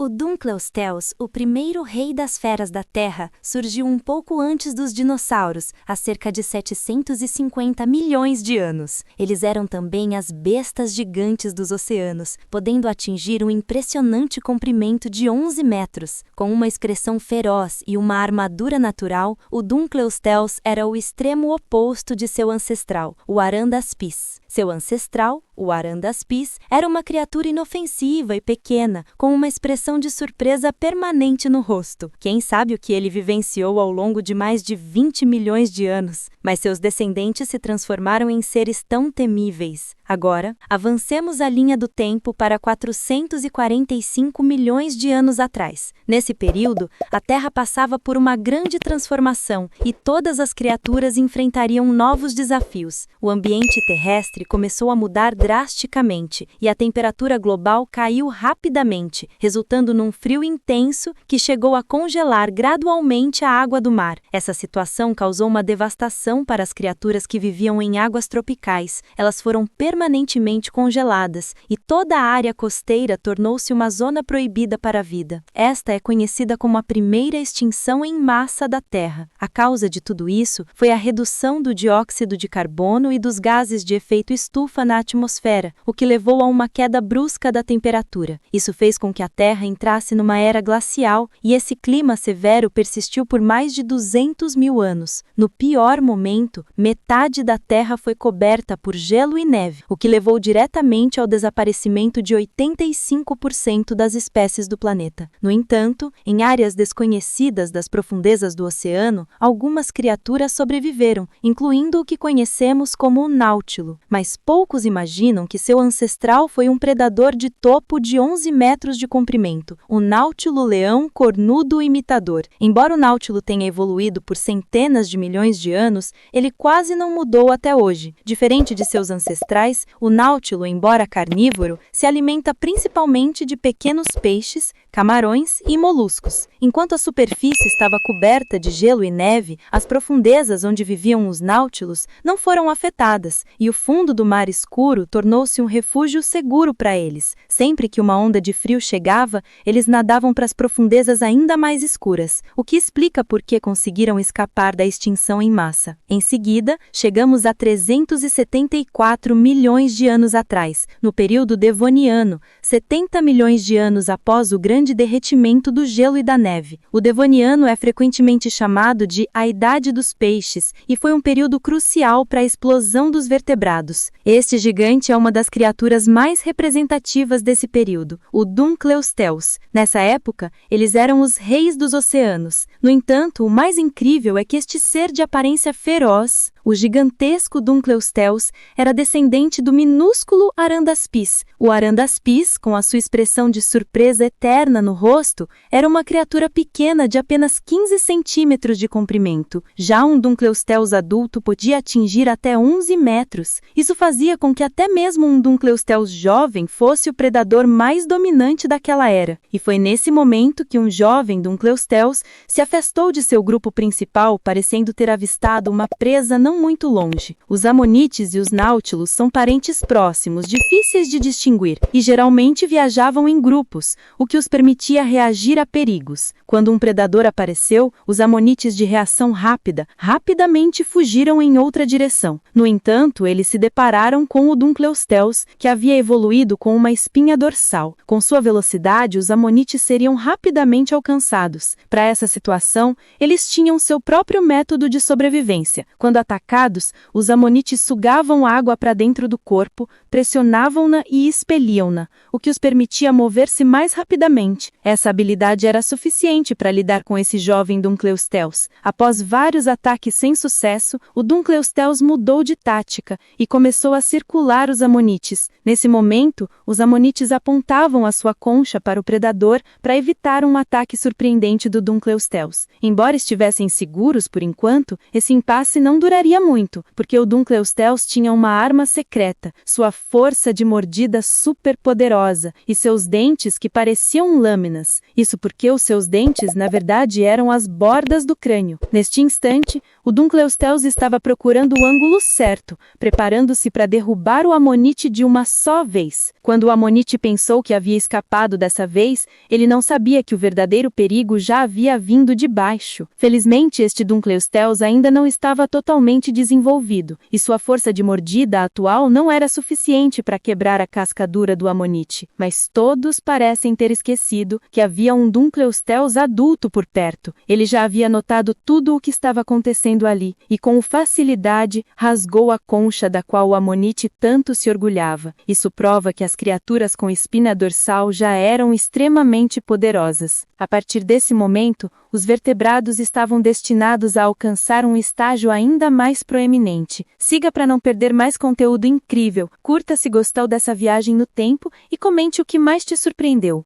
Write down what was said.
O Dunkleosteus, o primeiro rei das feras da Terra, surgiu um pouco antes dos dinossauros, há cerca de 750 milhões de anos. Eles eram também as bestas gigantes dos oceanos, podendo atingir um impressionante comprimento de 11 metros. Com uma excreção feroz e uma armadura natural, o Dunkleosteus era o extremo oposto de seu ancestral, o Arandaspis. Seu ancestral, o Arandaspis, era uma criatura inofensiva e pequena, com uma expressão de surpresa permanente no rosto. Quem sabe o que ele vivenciou ao longo de mais de 20 milhões de anos? Mas seus descendentes se transformaram em seres tão temíveis. Agora, avancemos a linha do tempo para 445 milhões de anos atrás. Nesse período, a Terra passava por uma grande transformação e todas as criaturas enfrentariam novos desafios. O ambiente terrestre começou a mudar drasticamente e a temperatura global caiu rapidamente, resultando num frio intenso que chegou a congelar gradualmente a água do mar. Essa situação causou uma devastação para as criaturas que viviam em águas tropicais. Elas foram permanentemente congeladas e toda a área costeira tornou-se uma zona proibida para a vida. Esta é conhecida como a primeira extinção em massa da Terra. A causa de tudo isso foi a redução do dióxido de carbono e dos gases de efeito estufa na atmosfera, o que levou a uma queda brusca da temperatura. Isso fez com que a Terra entrasse numa era glacial e esse clima severo persistiu por mais de 200 mil anos. No pior momento, metade da Terra foi coberta por gelo e neve, o que levou diretamente ao desaparecimento de 85% das espécies do planeta. No entanto, em áreas desconhecidas das profundezas do oceano, algumas criaturas sobreviveram, incluindo o que conhecemos como o náutilo. Mas poucos imaginam que seu ancestral foi um predador de topo de 11 metros de comprimento, o náutilo-leão cornudo imitador. Embora o náutilo tenha evoluído por centenas de milhões de anos, ele quase não mudou até hoje. Diferente de seus ancestrais, o náutilo, embora carnívoro, se alimenta principalmente de pequenos peixes, camarões e moluscos. Enquanto a superfície estava coberta de gelo e neve, as profundezas onde viviam os náutilos não foram afetadas, e o fundo do mar escuro tornou-se um refúgio seguro para eles. Sempre que uma onda de frio chegava, eles nadavam para as profundezas ainda mais escuras, o que explica por que conseguiram escapar da extinção em massa. Em seguida, chegamos a 374 milhões de anos atrás, no período Devoniano, 70 milhões de anos após o grande derretimento do gelo e da neve. O Devoniano é frequentemente chamado de a Idade dos Peixes e foi um período crucial para a explosão dos vertebrados. Este gigante é uma das criaturas mais representativas desse período, o Dunkleosteus. Nessa época, eles eram os reis dos oceanos. No entanto, o mais incrível é que este ser de aparência feroz, o gigantesco Dunkleosteus, era descendente do minúsculo Arandaspis. O Arandaspis, com a sua expressão de surpresa eterna no rosto, era uma criatura pequena de apenas 15 centímetros de comprimento. Já um Dunkleosteus adulto podia atingir até 11 metros. Isso fazia com que até mesmo um Dunkleosteus jovem fosse o predador mais dominante daquela era. E foi nesse momento que um jovem Dunkleosteus se afastou de seu grupo principal, parecendo ter avistado uma presa não muito longe. Os amonites e os náutilos são parentes próximos, difíceis de distinguir, e geralmente viajavam em grupos, o que os permitia reagir a perigos. Quando um predador apareceu, os amonites de reação rápida rapidamente fugiram em outra direção. No entanto, eles se depararam com o Dunkleosteus, que havia evoluído com uma espinha dorsal. Com sua velocidade, os amonites seriam rapidamente alcançados. Para essa situação, eles tinham seu próprio método de sobrevivência. Quando atacados, os amonites sugavam água para dentro do corpo, pressionavam-na e expeliam-na, o que os permitia mover-se mais rapidamente. Essa habilidade era suficiente para lidar com esse jovem Dunkleosteus. Após vários ataques sem sucesso, o Dunkleosteus mudou de tática e começou a circular os amonites. Nesse momento, os amonites apontavam a sua concha para o predador para evitar um ataque surpreendente do Dunkleosteus. Embora estivessem seguros por enquanto, esse impasse não duraria sabia muito, porque o Dunkleosteus tinha uma arma secreta, sua força de mordida superpoderosa e seus dentes que pareciam lâminas. Isso porque os seus dentes, na verdade, eram as bordas do crânio. Neste instante, o Dunkleosteus estava procurando o ângulo certo, preparando-se para derrubar o Amonite de uma só vez. Quando o Amonite pensou que havia escapado dessa vez, ele não sabia que o verdadeiro perigo já havia vindo de baixo. Felizmente, este Dunkleosteus ainda não estava totalmente desenvolvido, e sua força de mordida atual não era suficiente para quebrar a casca dura do Amonite. Mas todos parecem ter esquecido que havia um Dunkleosteus adulto por perto. Ele já havia notado tudo o que estava acontecendo ali, e com facilidade rasgou a concha da qual o Amonite tanto se orgulhava. Isso prova que as criaturas com espina dorsal já eram extremamente poderosas. A partir desse momento, os vertebrados estavam destinados a alcançar um estágio ainda mais proeminente. Siga para não perder mais conteúdo incrível, curta se gostou dessa viagem no tempo e comente o que mais te surpreendeu.